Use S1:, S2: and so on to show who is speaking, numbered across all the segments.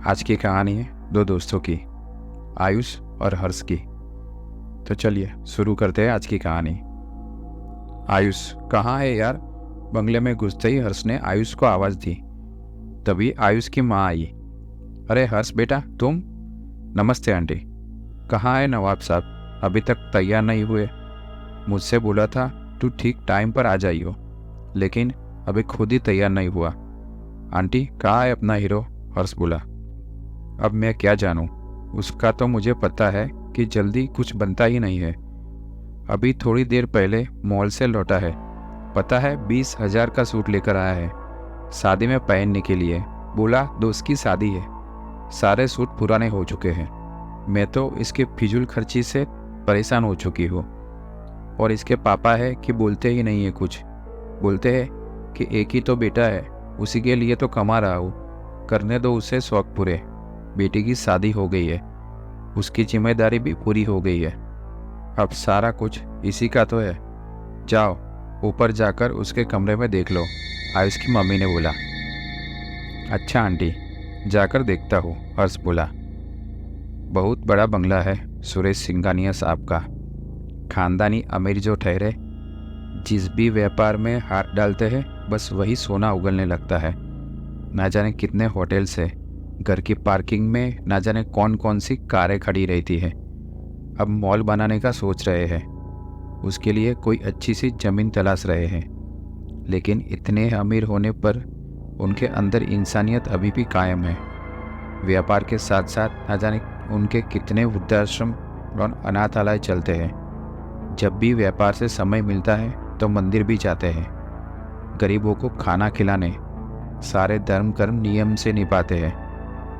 S1: आज की कहानी है दो दोस्तों की, आयुष और हर्ष की। तो चलिए शुरू करते हैं आज की कहानी। आयुष, कहाँ है यार? बंगले में घुसते ही हर्ष ने आयुष को आवाज़ दी। तभी आयुष की माँ आई। अरे हर्ष बेटा, तुम? नमस्ते आंटी। कहाँ है नवाब साहब? अभी तक तैयार नहीं हुए। मुझसे बोला था तू ठीक टाइम पर आ जाइयो, लेकिन अभी खुद ही तैयार नहीं हुआ। आंटी, कहाँ है अपना हीरो? हर्ष बोला। अब मैं क्या जानूं, उसका तो मुझे पता है कि जल्दी कुछ बनता ही नहीं है। अभी थोड़ी देर पहले मॉल से लौटा है। पता है 20,000 का सूट लेकर आया है शादी में पहनने के लिए। बोला दोस्त की शादी है, सारे सूट पुराने हो चुके हैं। मैं तो इसके फिजूल खर्ची से परेशान हो चुकी हूँ। और इसके पापा है कि बोलते ही नहीं है कुछ। बोलते हैं कि एक ही तो बेटा है, उसी के लिए तो कमा रहा हूँ, करने दो उसे शौक पूरे। बेटी की शादी हो गई है, उसकी जिम्मेदारी भी पूरी हो गई है। अब सारा कुछ इसी का तो है। जाओ ऊपर जाकर उसके कमरे में देख लो, आयुष की मम्मी ने बोला। अच्छा आंटी, जाकर देखता हूँ, हर्ष बोला। बहुत बड़ा बंगला है सुरेश सिंघानिया साहब का। खानदानी अमीर जो ठहरे, जिस भी व्यापार में हाथ डालते हैं बस वही सोना उगलने लगता है। ना जाने कितने होटल से, घर की पार्किंग में ना जाने कौन कौन सी कारें खड़ी रहती है। अब मॉल बनाने का सोच रहे हैं, उसके लिए कोई अच्छी सी ज़मीन तलाश रहे हैं। लेकिन इतने अमीर होने पर उनके अंदर इंसानियत अभी भी कायम है। व्यापार के साथ साथ ना जाने उनके कितने वृद्धाश्रम और अनाथालय चलते हैं। जब भी व्यापार से समय मिलता है तो मंदिर भी जाते हैं, गरीबों को खाना खिलाने। सारे धर्म कर्म नियम से निभाते हैं।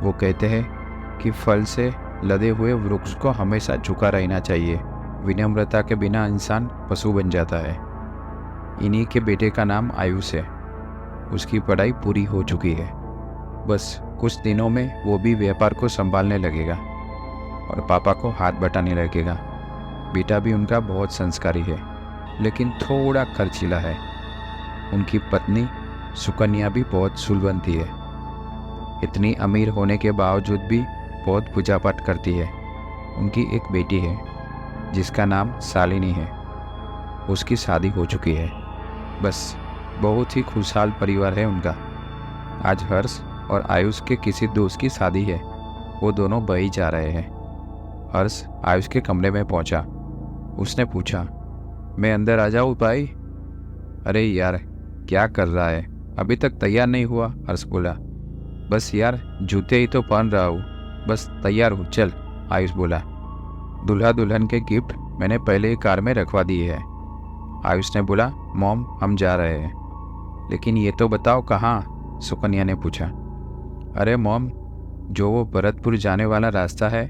S1: वो कहते हैं कि फल से लदे हुए वृक्ष को हमेशा झुका रहना चाहिए। विनम्रता के बिना इंसान पशु बन जाता है। इन्हीं के बेटे का नाम आयुष है। उसकी पढ़ाई पूरी हो चुकी है, बस कुछ दिनों में वो भी व्यापार को संभालने लगेगा और पापा को हाथ बटाने लगेगा। बेटा भी उनका बहुत संस्कारी है, लेकिन थोड़ा खर्चीला है। उनकी पत्नी सुकन्या भी बहुत सुलभंती है। इतनी अमीर होने के बावजूद भी बहुत पूजा पाठ करती है। उनकी एक बेटी है जिसका नाम शालिनी है। उसकी शादी हो चुकी है। बस बहुत ही खुशहाल परिवार है उनका। आज हर्ष और आयुष के किसी दोस्त की शादी है, वो दोनों बही जा रहे हैं। हर्ष आयुष के कमरे में पहुंचा। उसने पूछा, मैं अंदर आ जाऊँ भाई? अरे यार, क्या कर रहा है, अभी तक तैयार नहीं हुआ? हर्ष बोला। बस यार, जूते ही तो पहन रहा हूँ, बस तैयार हूँ, चल, आयुष बोला। दूल्हा दुल्हन के गिफ्ट मैंने पहले ही कार में रखवा दिए हैं। आयुष ने बोला, मॉम हम जा रहे हैं। लेकिन ये तो बताओ कहाँ? सुकन्या ने पूछा। अरे मॉम, जो वो भरतपुर जाने वाला रास्ता है,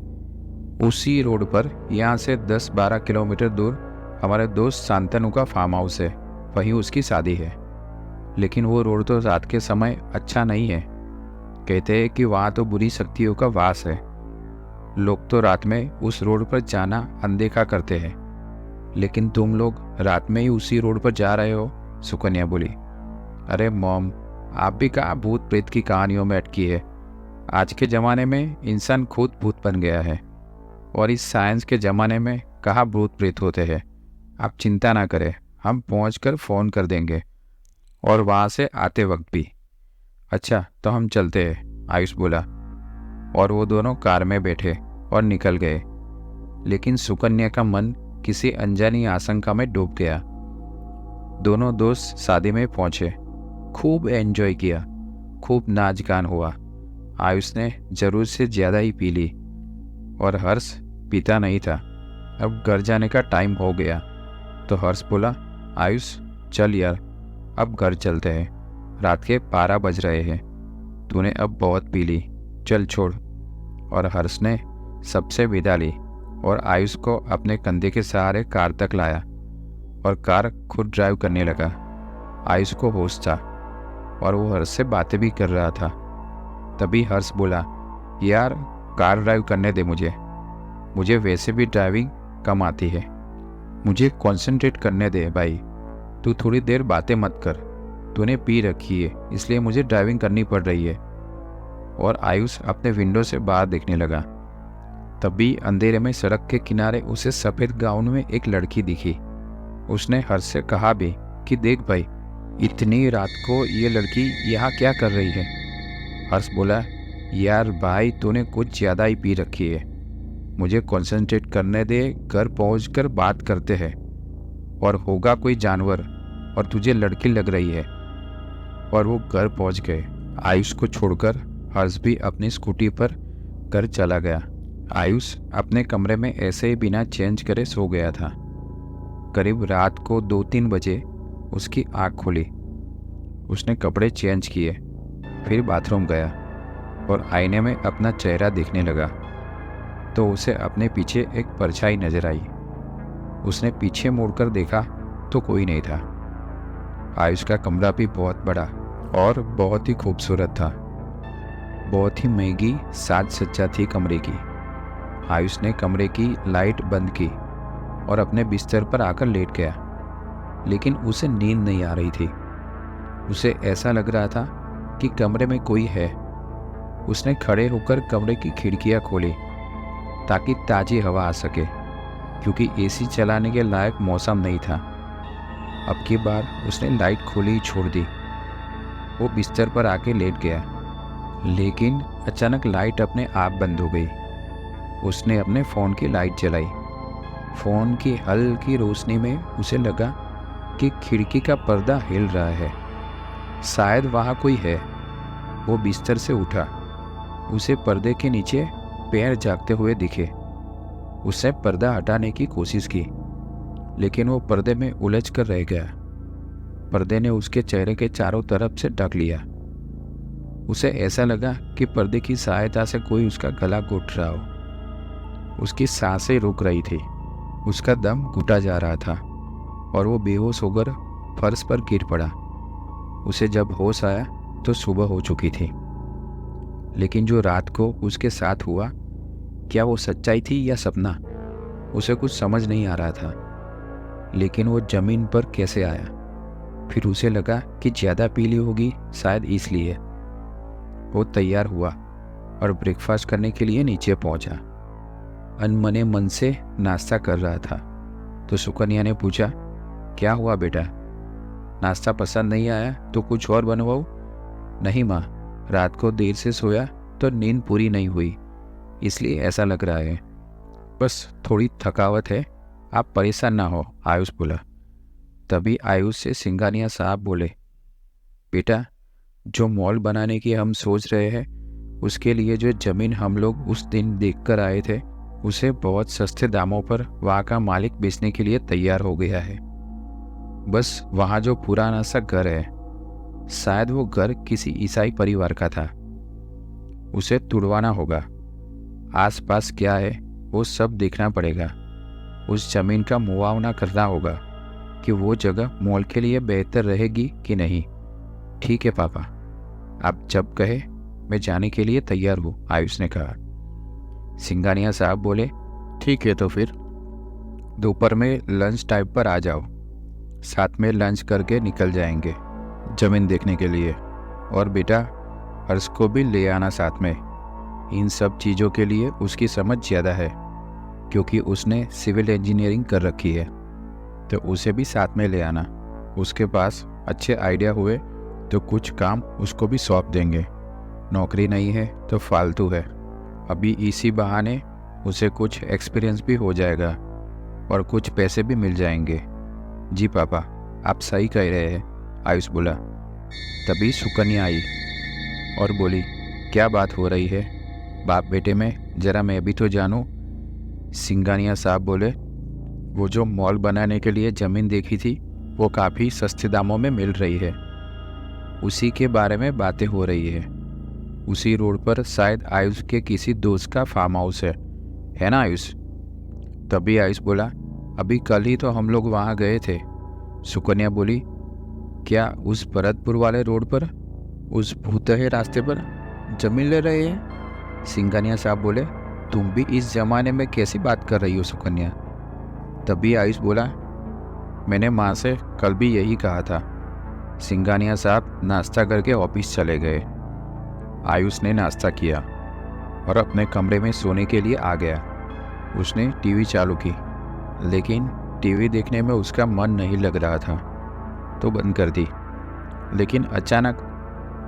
S1: उसी रोड पर यहाँ से 10-12 किलोमीटर दूर हमारे दोस्त शांतनु का फार्म हाउस है, वहीं उसकी शादी है। लेकिन वो रोड तो रात के समय अच्छा नहीं है। कहते हैं कि वहाँ तो बुरी शक्तियों का वास है। लोग तो रात में उस रोड पर जाना अनदेखा करते हैं। लेकिन तुम लोग रात में ही उसी रोड पर जा रहे हो, सुकन्या बोली। अरे मॉम, आप भी कहाँ भूत प्रेत की कहानियों में अटकी है। आज के ज़माने में इंसान खुद भूत बन गया है, और इस साइंस के ज़माने में कहाँ भूत प्रेत होते हैं। आप चिंता ना करें, हम पहुंचकर फ़ोन कर देंगे, और वहाँ से आते वक्त भी। अच्छा तो हम चलते हैं, आयुष बोला। और वो दोनों कार में बैठे और निकल गए। लेकिन सुकन्या का मन किसी अनजानी आशंका में डूब गया। दोनों दोस्त शादी में पहुंचे, खूब एंजॉय किया, खूब नाच गान हुआ। आयुष ने जरूर से ज़्यादा ही पी ली, और हर्ष पीता नहीं था। अब घर जाने का टाइम हो गया तो हर्ष बोला, आयुष चल यार, अब घर चलते हैं, रात के 12 बज रहे हैं। तूने अब बहुत पी ली, चल छोड़। और हर्ष ने सबसे विदा ली और आयुष को अपने कंधे के सहारे कार तक लाया और कार खुद ड्राइव करने लगा। आयुष को होश था और वो हर्ष से बातें भी कर रहा था। तभी हर्ष बोला, यार कार ड्राइव करने दे मुझे वैसे भी ड्राइविंग कम आती है, मुझे कंसंट्रेट करने दे भाई। तू थोड़ी देर बातें मत कर, तूने पी रखी है इसलिए मुझे ड्राइविंग करनी पड़ रही है। और आयुष अपने विंडो से बाहर देखने लगा। तभी अंधेरे में सड़क के किनारे उसे सफ़ेद गाउन में एक लड़की दिखी। उसने हर्ष से कहा भी कि देख भाई, इतनी रात को ये लड़की यहाँ क्या कर रही है। हर्ष बोला, यार भाई तूने कुछ ज़्यादा ही पी रखी है, मुझे कंसंट्रेट करने दे, घर पहुंचकर बात करते हैं। और होगा कोई जानवर और तुझे लड़की लग रही है। और वो घर पहुंच गए। आयुष को छोड़कर हर्ष भी अपनी स्कूटी पर घर चला गया। आयुष अपने कमरे में ऐसे ही बिना चेंज करे सो गया था। करीब रात को 2-3 बजे उसकी आँख खुली। उसने कपड़े चेंज किए, फिर बाथरूम गया और आईने में अपना चेहरा देखने लगा तो उसे अपने पीछे एक परछाई नजर आई। उसने पीछे मुड़कर देखा तो कोई नहीं था। आयुष का कमरा भी बहुत बड़ा और बहुत ही खूबसूरत था। बहुत ही महंगी साज सज्जा थी कमरे की। आयुष ने कमरे की लाइट बंद की और अपने बिस्तर पर आकर लेट गया, लेकिन उसे नींद नहीं आ रही थी। उसे ऐसा लग रहा था कि कमरे में कोई है। उसने खड़े होकर कमरे की खिड़कियां खोली ताकि ताज़ी हवा आ सके, क्योंकि एसी चलाने के लायक मौसम नहीं था। अब की बार उसने लाइट खोली ही छोड़ दी। वो बिस्तर पर आके लेट गया, लेकिन अचानक लाइट अपने आप बंद हो गई। उसने अपने फ़ोन की लाइट जलाई। फ़ोन की हल्की रोशनी में उसे लगा कि खिड़की का पर्दा हिल रहा है, शायद वहाँ कोई है। वो बिस्तर से उठा। उसे पर्दे के नीचे पैर जागते हुए दिखे। उसने पर्दा हटाने की कोशिश की, लेकिन वो पर्दे में उलझ कर रह गया। पर्दे ने उसके चेहरे के चारों तरफ से ढक लिया। उसे ऐसा लगा कि पर्दे की सहायता से कोई उसका गला घोट रहा हो। उसकी सांसें रुक रही थी, उसका दम घुटा जा रहा था और वो बेहोश होकर फर्श पर गिर पड़ा। उसे जब होश आया तो सुबह हो चुकी थी। लेकिन जो रात को उसके साथ हुआ, क्या वो सच्चाई थी या सपना, उसे कुछ समझ नहीं आ रहा था। लेकिन वो जमीन पर कैसे आया? फिर उसे लगा कि ज़्यादा पीली होगी, शायद इसलिए। वो तैयार हुआ और ब्रेकफास्ट करने के लिए नीचे पहुंचा। अनमने मन से नाश्ता कर रहा था तो सुकन्या ने पूछा, क्या हुआ बेटा, नाश्ता पसंद नहीं आया तो कुछ और बनवाऊं? नहीं माँ, रात को देर से सोया तो नींद पूरी नहीं हुई, इसलिए ऐसा लग रहा है। बस थोड़ी थकावट है, आप परेशान ना हो, आयुष बोला। तभी आयुष से सिंघानिया साहब बोले, बेटा, जो मॉल बनाने की हम सोच रहे हैं, उसके लिए जो ज़मीन हम लोग उस दिन देखकर आए थे, उसे बहुत सस्ते दामों पर वहाँ का मालिक बेचने के लिए तैयार हो गया है। बस वहाँ जो पुराना सा घर है, शायद वो घर किसी ईसाई परिवार का था, उसे तुड़वाना होगा। आसपास क्या है वो सब देखना पड़ेगा। उस जमीन का मुआवना करना होगा कि वो जगह मॉल के लिए बेहतर रहेगी कि नहीं। ठीक है पापा, आप जब कहे मैं जाने के लिए तैयार हूँ, आयुष ने कहा। सिंघानिया साहब बोले, ठीक है तो फिर दोपहर में लंच टाइम पर आ जाओ, साथ में लंच करके निकल जाएंगे जमीन देखने के लिए। और बेटा, हर्ष को भी ले आना साथ में। इन सब चीज़ों के लिए उसकी समझ ज़्यादा है, क्योंकि उसने सिविल इंजीनियरिंग कर रखी है, तो उसे भी साथ में ले आना। उसके पास अच्छे आइडिया हुए तो कुछ काम उसको भी सौंप देंगे। नौकरी नहीं है तो फालतू है, अभी इसी बहाने उसे कुछ एक्सपीरियंस भी हो जाएगा और कुछ पैसे भी मिल जाएंगे। जी पापा, आप सही कह रहे हैं, आयुष बोला। तभी सुकन्या आई और बोली, क्या बात हो रही है बाप बेटे में, जरा मैं भी तो जानूं। सिंघानिया साहब बोले, वो जो मॉल बनाने के लिए ज़मीन देखी थी वो काफ़ी सस्ते दामों में मिल रही है, उसी के बारे में बातें हो रही है। उसी रोड पर शायद आयुष के किसी दोस्त का फार्म हाउस है ना आयुष? तभी आयुष बोला, अभी कल ही तो हम लोग वहाँ गए थे। सुकन्या बोली, क्या उस भरतपुर वाले रोड पर, उस भूतहे रास्ते पर जमीन ले रहे हैं? सिंघानिया साहब बोले, तुम भी इस जमाने में कैसी बात कर रही हो सुकन्या? तभी आयुष बोला, मैंने माँ से कल भी यही कहा था। सिंघानिया साहब नाश्ता करके ऑफिस चले गए। आयुष ने नाश्ता किया और अपने कमरे में सोने के लिए आ गया। उसने टीवी चालू की, लेकिन टीवी देखने में उसका मन नहीं लग रहा था, तो बंद कर दी। लेकिन अचानक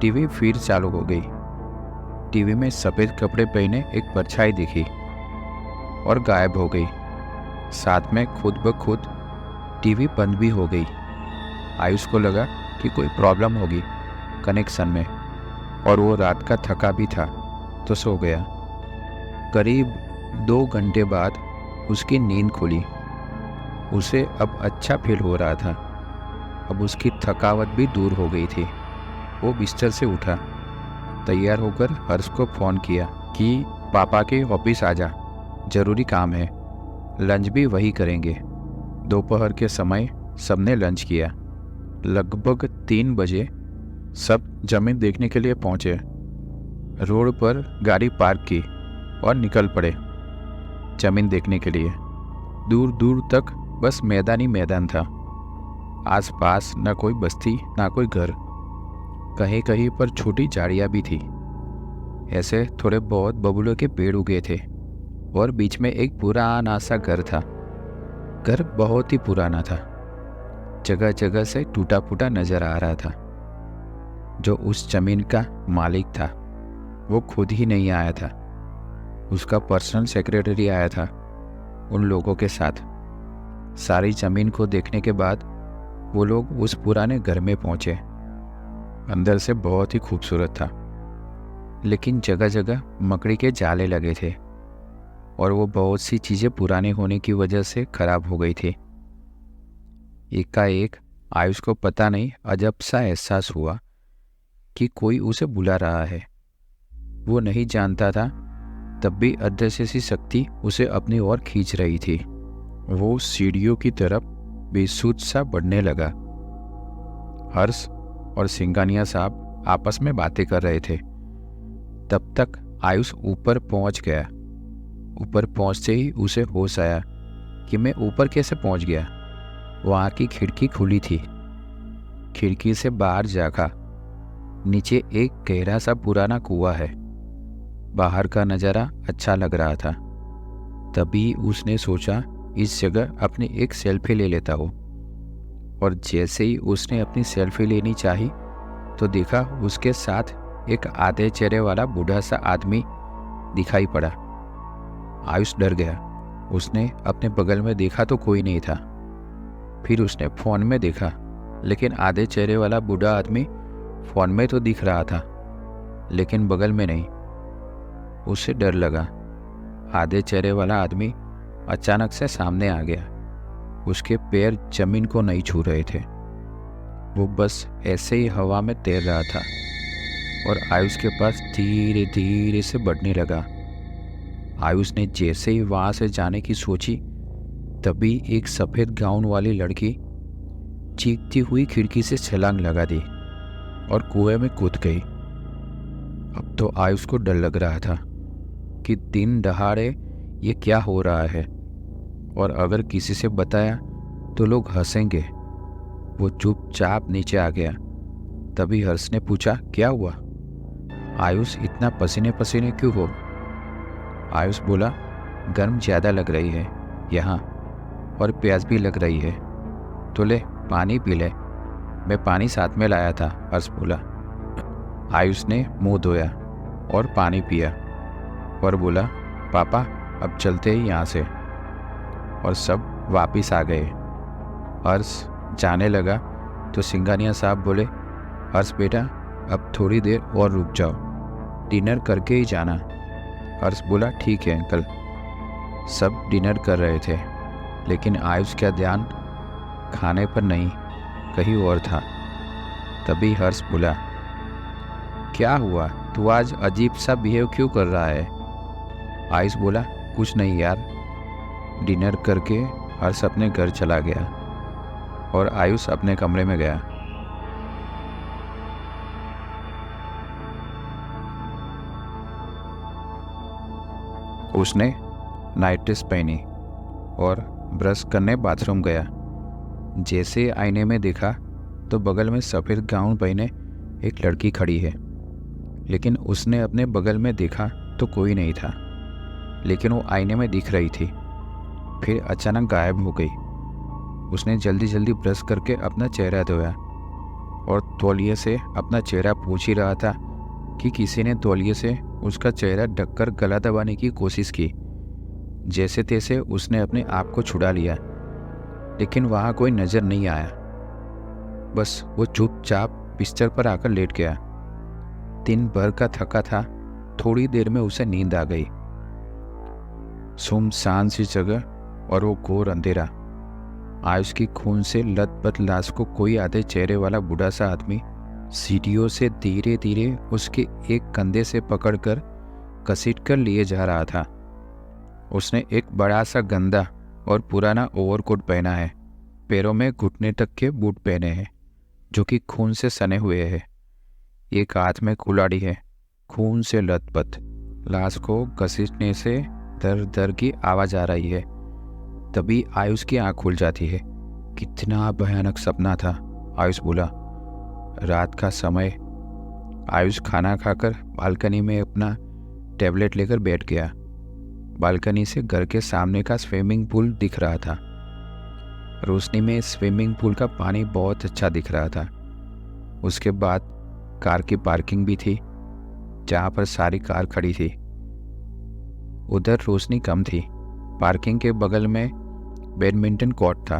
S1: टीवी फिर चालू हो गई। टीवी में सफ़ेद कपड़े पहने एक परछाई दिखी और गायब हो गई। साथ में खुद ब खुद टीवी बंद भी हो गई। आयुष को लगा कि कोई प्रॉब्लम होगी कनेक्शन में, और वो रात का थका भी था तो सो गया। करीब 2 घंटे बाद उसकी नींद खुली। उसे अब अच्छा फील हो रहा था। अब उसकी थकावट भी दूर हो गई थी। वो बिस्तर से उठा, तैयार होकर हर्ष को फ़ोन किया कि पापा के ऑफिस आ जा, ज़रूरी काम है। लंच भी वही करेंगे। दोपहर के समय सबने लंच किया। लगभग 3 बजे सब ज़मीन देखने के लिए पहुँचे। रोड पर गाड़ी पार्क की और निकल पड़े ज़मीन देखने के लिए। दूर दूर तक बस मैदान ही मैदान था। आसपास न कोई बस्ती ना कोई घर। कहीं कहीं पर छोटी झाड़ियाँ भी थी। ऐसे थोड़े बहुत बबूलों के पेड़ उगे थे और बीच में एक पुराना सा घर था। घर बहुत ही पुराना था, जगह जगह से टूटा फूटा नजर आ रहा था। जो उस जमीन का मालिक था वो खुद ही नहीं आया था, उसका पर्सनल सेक्रेटरी आया था उन लोगों के साथ। सारी जमीन को देखने के बाद वो लोग उस पुराने घर में पहुंचे। अंदर से बहुत ही खूबसूरत था, लेकिन जगह जगह मकड़ी के जाले लगे थे और वो बहुत सी चीज़ें पुराने होने की वजह से खराब हो गई थी। एकाएक आयुष को पता नहीं अजब सा एहसास हुआ कि कोई उसे बुला रहा है। वो नहीं जानता था, तब भी अदृश्य सी शक्ति उसे अपनी ओर खींच रही थी। वो सीढ़ियों की तरफ बेसुध सा बढ़ने लगा। हर्ष और सिंगानिया साहब आपस में बातें कर रहे थे। तब तक आयुष ऊपर पहुंच गया। ऊपर पहुंचते ही उसे होश आया कि मैं ऊपर कैसे पहुंच गया। वहाँ की खिड़की खुली थी। खिड़की से बाहर झाँका। नीचे एक गहरा सा पुराना कुआं है। बाहर का नज़ारा अच्छा लग रहा था। तभी उसने सोचा इस जगह अपनी एक सेल्फी ले लेता हो। और जैसे ही उसने अपनी सेल्फी लेनी चाही तो देखा उसके साथ एक आधे चेहरे वाला बूढ़ा सा आदमी दिखाई पड़ा। आयुष डर गया। उसने अपने बगल में देखा तो कोई नहीं था। फिर उसने फ़ोन में देखा, लेकिन आधे चेहरे वाला बूढ़ा आदमी फ़ोन में तो दिख रहा था, लेकिन बगल में नहीं। उसे डर लगा। आधे चेहरे वाला आदमी अचानक से सामने आ गया। उसके पैर जमीन को नहीं छू रहे थे। वो बस ऐसे ही हवा में तैर रहा था और आयुष के पास धीरे धीरे से बढ़ने लगा। आयुष ने जैसे ही वहाँ से जाने की सोची, तभी एक सफ़ेद गाउन वाली लड़की चीखती हुई खिड़की से छलांग लगा दी और कुएं में कूद गई। अब तो आयुष को डर लग रहा था कि दिन दहाड़े ये क्या हो रहा है, और अगर किसी से बताया तो लोग हंसेंगे। वो चुपचाप नीचे आ गया। तभी हर्ष ने पूछा, क्या हुआ आयुष, इतना पसीने पसीने क्यों हो? आयुष बोला, गर्म ज़्यादा लग रही है यहाँ, और प्यास भी लग रही है, तो ले पानी पी ले। मैं पानी साथ में लाया था, हर्ष बोला। आयुष ने मुंह धोया और पानी पिया और बोला, पापा अब चलते ही यहाँ से। और सब वापिस आ गए। हर्ष जाने लगा तो सिंगानिया साहब बोले, हर्ष बेटा अब थोड़ी देर और रुक जाओ, डिनर करके ही जाना। हर्ष बोला, ठीक है अंकल। सब डिनर कर रहे थे, लेकिन आयुष का ध्यान खाने पर नहीं, कहीं और था। तभी हर्ष बोला, क्या हुआ, तू आज अजीब सा बिहेव क्यों कर रहा है? आयुष बोला, कुछ नहीं यार। डिनर करके हर्ष अपने घर चला गया और आयुष अपने कमरे में गया। उसने नाइट ड्रेस पहनी और ब्रश करने बाथरूम गया। जैसे आईने में देखा तो बगल में सफ़ेद गाउन पहने एक लड़की खड़ी है। लेकिन उसने अपने बगल में देखा तो कोई नहीं था, लेकिन वो आईने में दिख रही थी। फिर अचानक गायब हो गई। उसने जल्दी जल्दी ब्रश करके अपना चेहरा धोया और तौलिए से अपना चेहरा पोंछ ही रहा था कि किसी ने तौलिए से उसका चेहरा ढककर गला दबाने की कोशिश की। जैसे तैसे उसने अपने आप को छुड़ा लिया, लेकिन वहाँ कोई नज़र नहीं आया। बस वो चुपचाप बिस्तर पर आकर लेट गया। दिन भर का थका था, थोड़ी देर में उसे नींद आ गई। सुनसान सी जगह और वो घोर अंधेरा। आयुष की खून से लथपथ लाश को कोई आधे चेहरे वाला बूढ़ा सा आदमी सीढ़ियों से धीरे धीरे उसके एक कंधे से पकड़कर घसीटकर लिए जा रहा था। उसने एक बड़ा सा गंदा और पुराना ओवरकोट पहना है, पैरों में घुटने तक के बूट पहने हैं जो कि खून से सने हुए हैं। एक हाथ में कुल्हाड़ी है, खून से लथपथ। लाश को घसीटने से दर दर की आवाज़ आ रही है। तभी आयुष की आंख खुल जाती है। कितना भयानक सपना था, आयुष बोला। रात का समय। आयुष खाना खाकर बालकनी में अपना टैबलेट लेकर बैठ गया। बालकनी से घर के सामने का स्विमिंग पूल दिख रहा था। रोशनी में स्विमिंग पूल का पानी बहुत अच्छा दिख रहा था। उसके बाद कार की पार्किंग भी थी, जहाँ पर सारी कार खड़ी थी। उधर रोशनी कम थी। पार्किंग के बगल में बैडमिंटन कोर्ट था।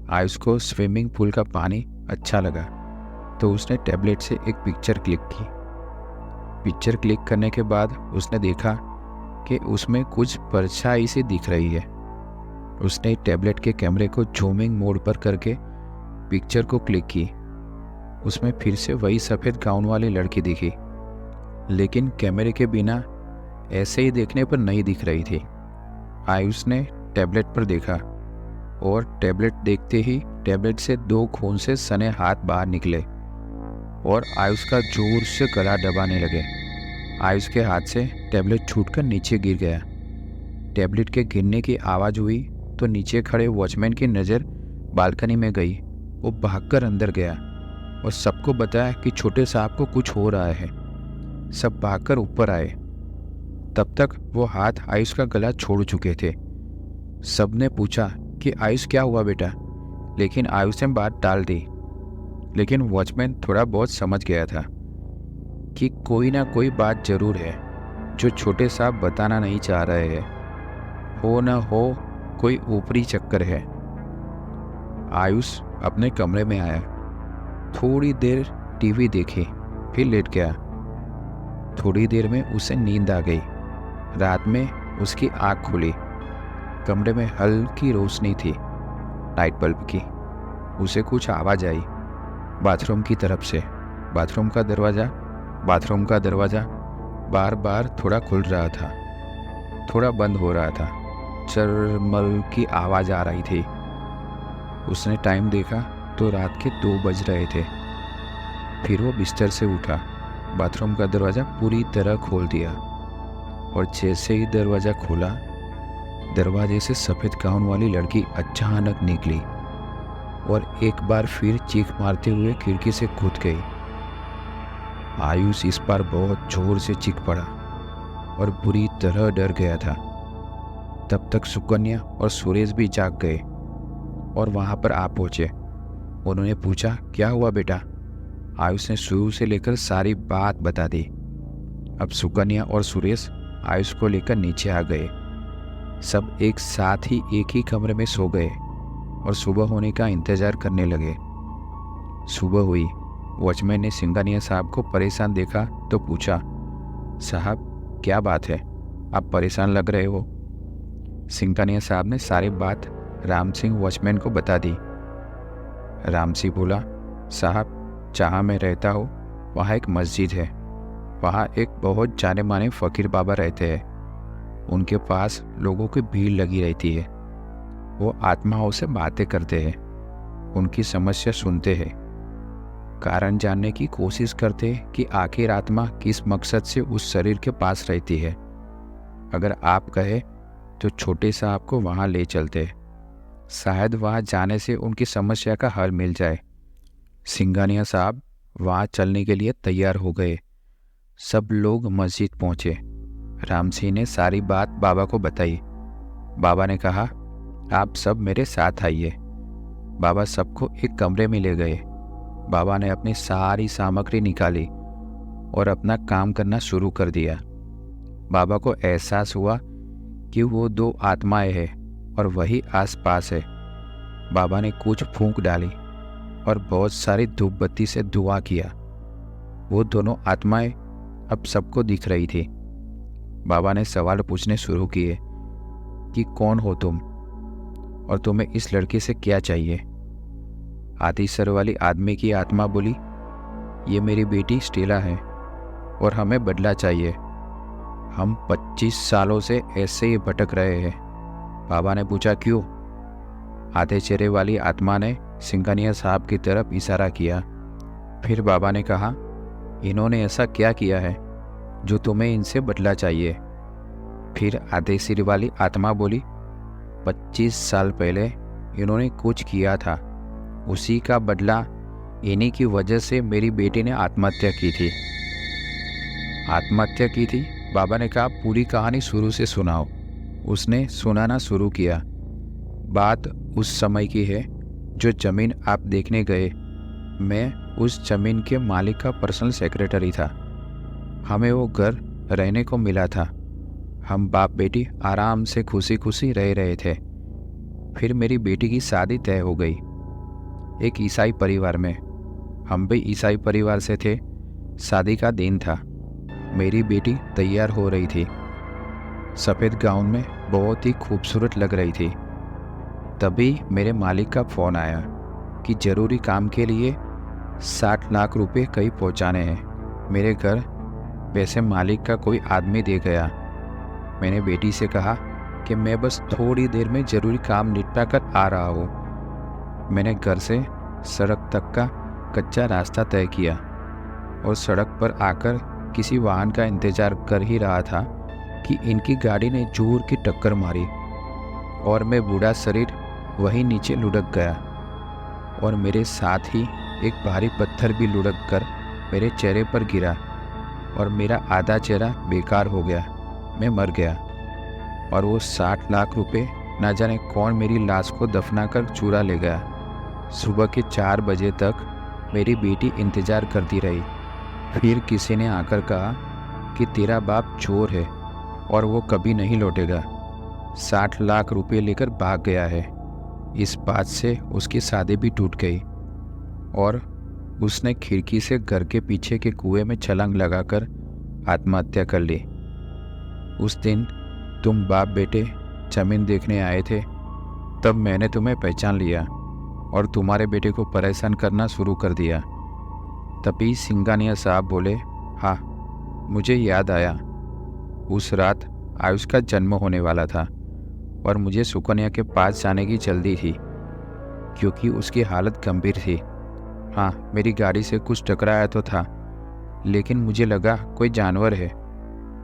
S1: आयुष को स्विमिंग पूल का पानी अच्छा लगा तो उसने टैबलेट से एक पिक्चर क्लिक की। पिक्चर क्लिक करने के बाद उसने देखा कि उसमें कुछ परछाई सी दिख रही है। उसने टैबलेट के कैमरे को जूमिंग मोड पर करके पिक्चर को क्लिक की। उसमें फिर से वही सफ़ेद गाउन वाली लड़की दिखी, लेकिन कैमरे के बिना ऐसे ही देखने पर नहीं दिख रही थी। आयुष ने टैबलेट पर देखा और टैबलेट देखते ही टैबलेट से 2 खून से सने हाथ बाहर निकले और आयुष का जोर से गला दबाने लगे। आयुष के हाथ से टैबलेट छूटकर नीचे गिर गया। टैबलेट के गिरने की आवाज़ हुई तो नीचे खड़े वॉचमैन की नज़र बालकनी में गई। वो भागकर अंदर गया और सबको बताया कि छोटे साहब को कुछ हो रहा है। सब भागकर ऊपर आए। तब तक वो हाथ आयुष का गला छोड़ चुके थे। सबने पूछा कि आयुष क्या हुआ बेटा, लेकिन आयुष ने बात टाल दी। लेकिन वॉचमैन थोड़ा बहुत समझ गया था कि कोई ना कोई बात जरूर है जो छोटे साहब बताना नहीं चाह रहे हैं। हो न हो कोई ऊपरी चक्कर है। आयुष अपने कमरे में आया, थोड़ी देर टीवी देखी, फिर लेट गया। थोड़ी देर में उसे नींद आ गई। रात में उसकी आँख खुली। कमरे में हल्की रोशनी थी, नाइट बल्ब की। उसे कुछ आवाज़ आई बाथरूम की तरफ से। बाथरूम का दरवाज़ा बार बार थोड़ा खुल रहा था, थोड़ा बंद हो रहा था। चरमल की आवाज़ आ रही थी। उसने टाइम देखा तो रात के 2 बज रहे थे। फिर वो बिस्तर से उठा, बाथरूम का दरवाज़ा पूरी तरह खोल दिया और जैसे ही दरवाज़ा खोला, दरवाजे से सफ़ेद गाउन वाली लड़की अचानक निकली और एक बार फिर चीख मारते हुए खिड़की से कूद गई। आयुष इस बार बहुत जोर से चीख पड़ा और बुरी तरह डर गया था। तब तक सुकन्या और सुरेश भी जाग गए और वहाँ पर आ पहुँचे। उन्होंने पूछा, क्या हुआ बेटा? आयुष ने शुरू से लेकर सारी बात बता दी। अब सुकन्या और सुरेश आयुष को लेकर नीचे आ गए। सब एक साथ ही एक ही कमरे में सो गए और सुबह होने का इंतजार करने लगे। सुबह हुई। वॉचमैन ने सिंघानिया साहब को परेशान देखा तो पूछा, साहब क्या बात है, आप परेशान लग रहे हो? सिंघानिया साहब ने सारी बात राम सिंह वॉचमैन को बता दी। राम सिंह बोला, साहब जहाँ मैं रहता हूँ वहाँ एक मस्जिद है। वहाँ एक बहुत जाने माने फ़कीर बाबा रहते हैं। उनके पास लोगों की भीड़ लगी रहती है। वो आत्माओं से बातें करते हैं, उनकी समस्या सुनते हैं, कारण जानने की कोशिश करते हैं कि आखिर आत्मा किस मकसद से उस शरीर के पास रहती है। अगर आप कहें तो छोटे साहब को वहाँ ले चलते, शायद वहाँ जाने से उनकी समस्या का हल मिल जाए। सिंघानिया साहब वहाँ चलने के लिए तैयार हो गए। सब लोग मस्जिद पहुंचे। राम सिंह ने सारी बात बाबा को बताई। बाबा ने कहा, आप सब मेरे साथ आइए। बाबा सबको एक कमरे में ले गए। बाबा ने अपनी सारी सामग्री निकाली और अपना काम करना शुरू कर दिया। बाबा को एहसास हुआ कि वो दो आत्माएं हैं और वही आसपास है। बाबा ने कुछ फूंक डाली और बहुत सारी धूप बत्ती से दुआ किया। वो दोनों आत्माएं अब सबको दिख रही थी। बाबा ने सवाल पूछने शुरू किए कि कौन हो तुम और तुम्हें इस लड़की से क्या चाहिए। आधी सर वाली आदमी की आत्मा बोली, ये मेरी बेटी स्टेला है और हमें बदला चाहिए। हम 25 सालों से ऐसे ही भटक रहे हैं। बाबा ने पूछा, क्यों? आधे चेहरे वाली आत्मा ने सिंघानिया साहब की तरफ इशारा किया। फिर बाबा ने कहा, इन्होंने ऐसा क्या किया है जो तुम्हें इनसे बदला चाहिए? फिर आधे सिर वाली आत्मा बोली, 25 साल पहले इन्होंने कुछ किया था, उसी का बदला। इन्हीं की वजह से मेरी बेटी ने आत्महत्या की थी। आत्महत्या की थी? बाबा ने कहा, पूरी कहानी शुरू से सुनाओ। उसने सुनाना शुरू किया। बात उस समय की है जो ज़मीन आप देखने गए। मैं उस ज़मीन के मालिक का पर्सनल सेक्रेटरी था। हमें वो घर रहने को मिला था। हम बाप बेटी आराम से खुशी खुशी रह रहे थे। फिर मेरी बेटी की शादी तय हो गई एक ईसाई परिवार में। हम भी ईसाई परिवार से थे। शादी का दिन था। मेरी बेटी तैयार हो रही थी। सफ़ेद गाउन में बहुत ही खूबसूरत लग रही थी। तभी मेरे मालिक का फ़ोन आया कि ज़रूरी काम के लिए 60 लाख रुपए कहीं पहुंचाने हैं मेरे घर। वैसे मालिक का कोई आदमी दे गया। मैंने बेटी से कहा कि मैं बस थोड़ी देर में ज़रूरी काम निपटा कर आ रहा हूँ। मैंने घर से सड़क तक का कच्चा रास्ता तय किया और सड़क पर आकर किसी वाहन का इंतज़ार कर ही रहा था कि इनकी गाड़ी ने जोर की टक्कर मारी और मैं बूढ़ा शरीर वहीं नीचे लुढ़क गया और मेरे साथ ही एक भारी पत्थर भी लुढ़क कर मेरे चेहरे पर गिरा और मेरा आधा चेहरा बेकार हो गया। मैं मर गया और वो 60 लाख रुपए ना जाने कौन मेरी लाश को दफना कर चुरा ले गया। सुबह के 4 बजे तक मेरी बेटी इंतज़ार करती रही। फिर किसी ने आकर कहा कि तेरा बाप चोर है और वो कभी नहीं लौटेगा। 60 लाख रुपए लेकर भाग गया है। इस बात से उसकी शादी भी टूट गई और उसने खिड़की से घर के पीछे के कुएं में छलांग लगाकर आत्महत्या कर ली। उस दिन तुम बाप बेटे जमीन देखने आए थे, तब मैंने तुम्हें पहचान लिया और तुम्हारे बेटे को परेशान करना शुरू कर दिया। तभी सिंघानिया साहब बोले, हाँ मुझे याद आया, उस रात आयुष का जन्म होने वाला था और मुझे सुकन्या के पास जाने की जल्दी थी क्योंकि उसकी हालत गंभीर थी। हाँ, मेरी गाड़ी से कुछ टकराया तो था, लेकिन मुझे लगा कोई जानवर है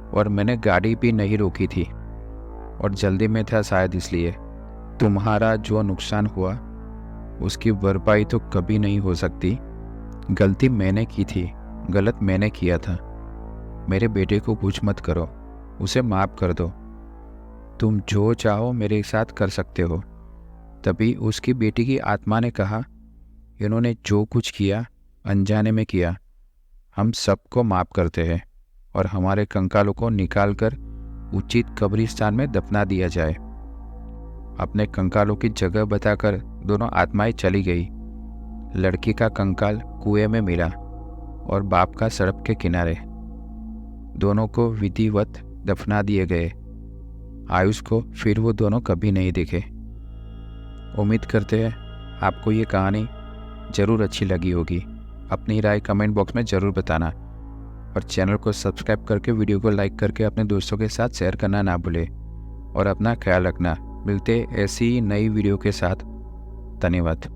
S1: और मैंने गाड़ी भी नहीं रोकी थी और जल्दी में था शायद इसलिए। तुम्हारा जो नुकसान हुआ उसकी भरपाई तो कभी नहीं हो सकती। गलती मैंने की थी, गलत मैंने किया था। मेरे बेटे को कुछ मत करो, उसे माफ़ कर दो। तुम जो चाहो मेरे साथ कर सकते हो। तभी उसकी बेटी की आत्मा ने कहा, इन्होंने जो कुछ किया अनजाने में किया। हम सबको माफ़ करते हैं और हमारे कंकालों को निकाल कर उचित कब्रिस्तान में दफना दिया जाए। अपने कंकालों की जगह बताकर दोनों आत्माएं चली गई। लड़की का कंकाल कुएं में मिला और बाप का सड़क के किनारे। दोनों को विधिवत दफना दिए गए। आयुष को फिर वो दोनों कभी नहीं दिखे। उम्मीद करते हैं आपको ये कहानी ज़रूर अच्छी लगी होगी। अपनी राय कमेंट बॉक्स में ज़रूर बताना और चैनल को सब्सक्राइब करके वीडियो को लाइक करके अपने दोस्तों के साथ शेयर करना ना भूलें और अपना ख्याल रखना। मिलते ऐसी नई वीडियो के साथ। धन्यवाद।